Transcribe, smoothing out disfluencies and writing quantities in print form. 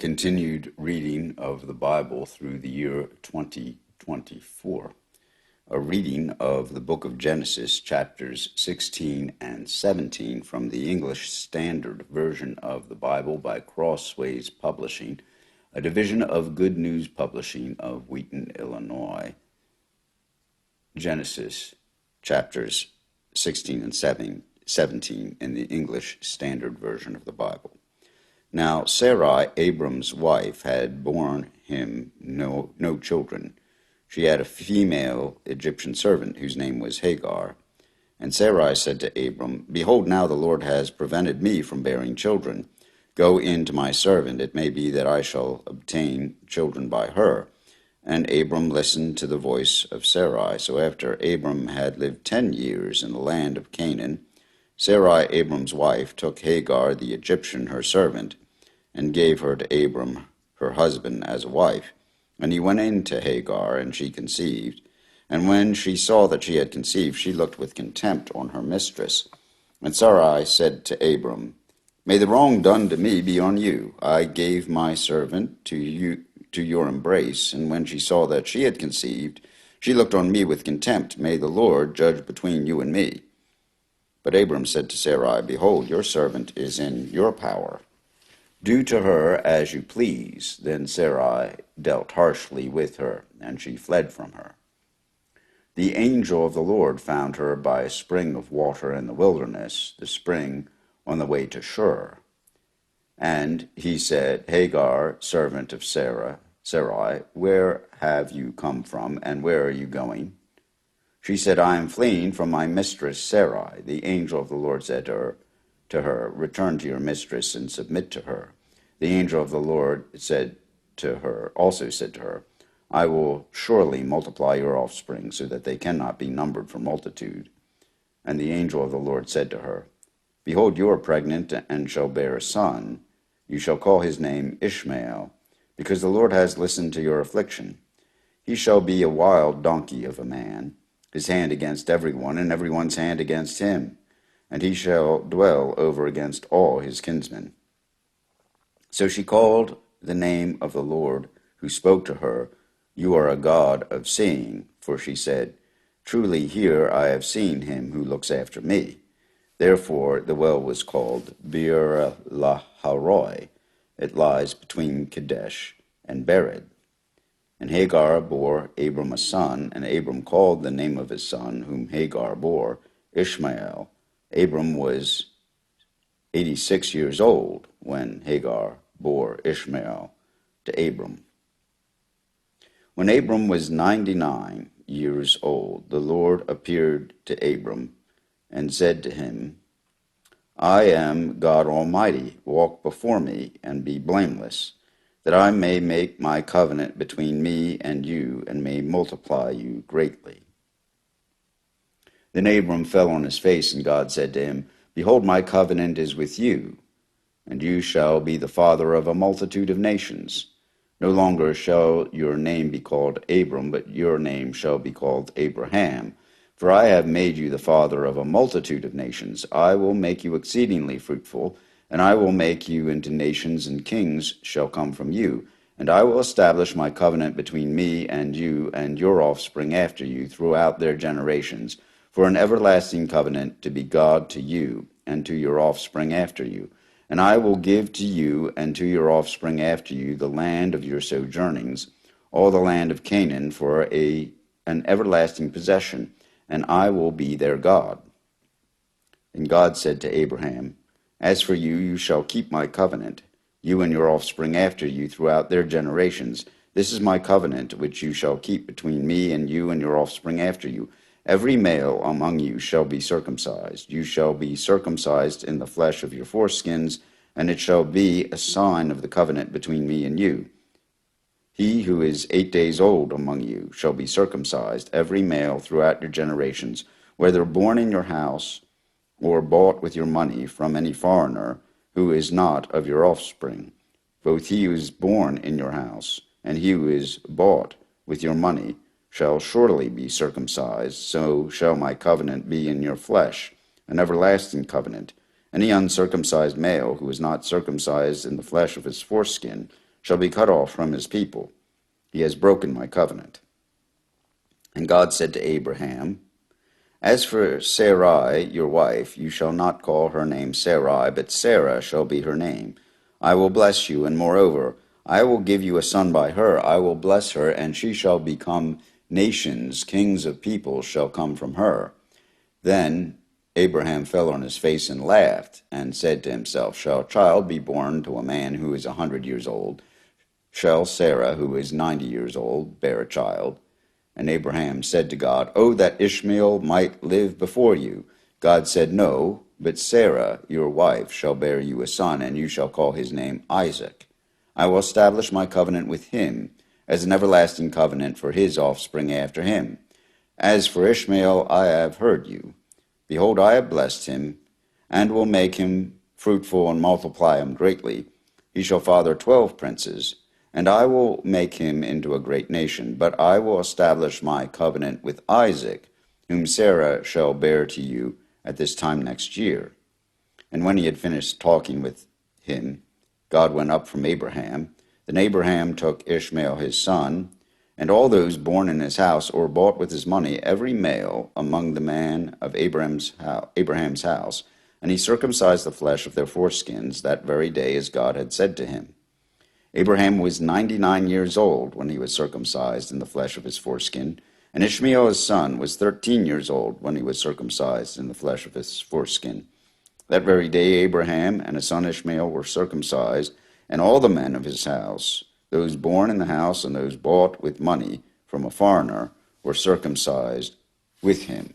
Continued reading of the Bible through the year 2024. A reading of the book of Genesis, chapters 16 and 17 from the English Standard Version of the Bible by Crossways Publishing, a division of Good News Publishing of Wheaton, Illinois. Genesis, chapters 16 and 17 in the English Standard Version of the Bible. Now Sarai, Abram's wife, had borne him no children. She had a female Egyptian servant whose name was Hagar. And Sarai said to Abram, "Behold, now the Lord has prevented me from bearing children. Go in to my servant. It may be that I shall obtain children by her." And Abram listened to the voice of Sarai. So after Abram had lived 10 years in the land of Canaan, Sarai, Abram's wife, took Hagar the Egyptian, her servant, and gave her to Abram, her husband, as a wife. And he went in to Hagar, and she conceived. And when she saw that she had conceived, she looked with contempt on her mistress. And Sarai said to Abram, "May the wrong done to me be on you. I gave my servant to your embrace, and when she saw that she had conceived, she looked on me with contempt. May the Lord judge between you and me." But Abram said to Sarai, "Behold, your servant is in your power. Do to her as you please." Then Sarai dealt harshly with her, and she fled from her. The angel of the Lord found her by a spring of water in the wilderness, the spring on the way to Shur. And he said, "Hagar, servant of Sarai, where have you come from, and where are you going?" She said, "I am fleeing from my mistress Sarai." The angel of the Lord said to her, "Return to your mistress and submit to her." The angel of the Lord also said to her, "I will surely multiply your offspring so that they cannot be numbered for multitude." And the angel of the Lord said to her, "Behold, you are pregnant and shall bear a son. You shall call his name Ishmael, because the Lord has listened to your affliction. He shall be a wild donkey of a man, his hand against everyone, and everyone's hand against him. And he shall dwell over against all his kinsmen." So she called the name of the Lord who spoke to her, "You are a God of seeing." For she said, "Truly here I have seen him who looks after me." Therefore the well was called Beer Laharoi. It lies between Kadesh and Bered. And Hagar bore Abram a son, and Abram called the name of his son, whom Hagar bore, Ishmael. Abram was 86 years old when Hagar bore Ishmael to Abram. When Abram was 99 years old, the Lord appeared to Abram and said to him, "I am God Almighty. Walk before me and be blameless, that I may make my covenant between me and you, and may multiply you greatly." Then Abram fell on his face, and God said to him, "Behold, my covenant is with you, and you shall be the father of a multitude of nations. No longer shall your name be called Abram, but your name shall be called Abraham. For I have made you the father of a multitude of nations. I will make you exceedingly fruitful, and I will make you into nations, and kings shall come from you. And I will establish my covenant between me and you and your offspring after you throughout their generations, for an everlasting covenant to be God to you and to your offspring after you. And I will give to you and to your offspring after you the land of your sojournings, all the land of Canaan, for an everlasting possession, and I will be their God." And God said to Abraham, "As for you, you shall keep my covenant, you and your offspring after you throughout their generations. This is my covenant which you shall keep between me and you and your offspring after you. Every male among you shall be circumcised. You shall be circumcised in the flesh of your foreskins, and it shall be a sign of the covenant between me and you. He who is 8 days old among you shall be circumcised, every male throughout your generations, whether born in your house or bought with your money from any foreigner who is not of your offspring. Both he who is born in your house and he who is bought with your money shall surely be circumcised. So shall my covenant be in your flesh, an everlasting covenant. Any uncircumcised male who is not circumcised in the flesh of his foreskin shall be cut off from his people. He has broken my covenant. And God said to Abraham, As for Sarai, your wife, you shall not call her name Sarai, but Sarah shall be her name. I will bless you, and moreover, I will give you a son by her. I will bless her, and she shall become nations. Kings of peoples shall come from her. Then Abraham fell on his face and laughed, and said to himself, Shall a child be born to a man who is 100 years old? Shall Sarah, who is 90 years old, bear a child? And Abraham said to God, Oh, that Ishmael might live before you. God said, No, but Sarah, your wife, shall bear you a son, and you shall call his name Isaac. I will establish my covenant with him as an everlasting covenant for his offspring after him. As for Ishmael, I have heard you. Behold, I have blessed him, and will make him fruitful and multiply him greatly. He shall father 12 princes, and I will make him into a great nation. But I will establish my covenant with Isaac, whom Sarah shall bear to you at this time next year. And when he had finished talking with him, God went up from Abraham. Then Abraham took Ishmael his son, and all those born in his house or bought with his money, every male among the man of Abraham's house, and he circumcised the flesh of their foreskins that very day as God had said to him. Abraham was 99 years old when he was circumcised in the flesh of his foreskin, and Ishmael his son was 13 years old when he was circumcised in the flesh of his foreskin. That very day Abraham and his son Ishmael were circumcised, and all the men of his house, those born in the house and those bought with money from a foreigner, were circumcised with him.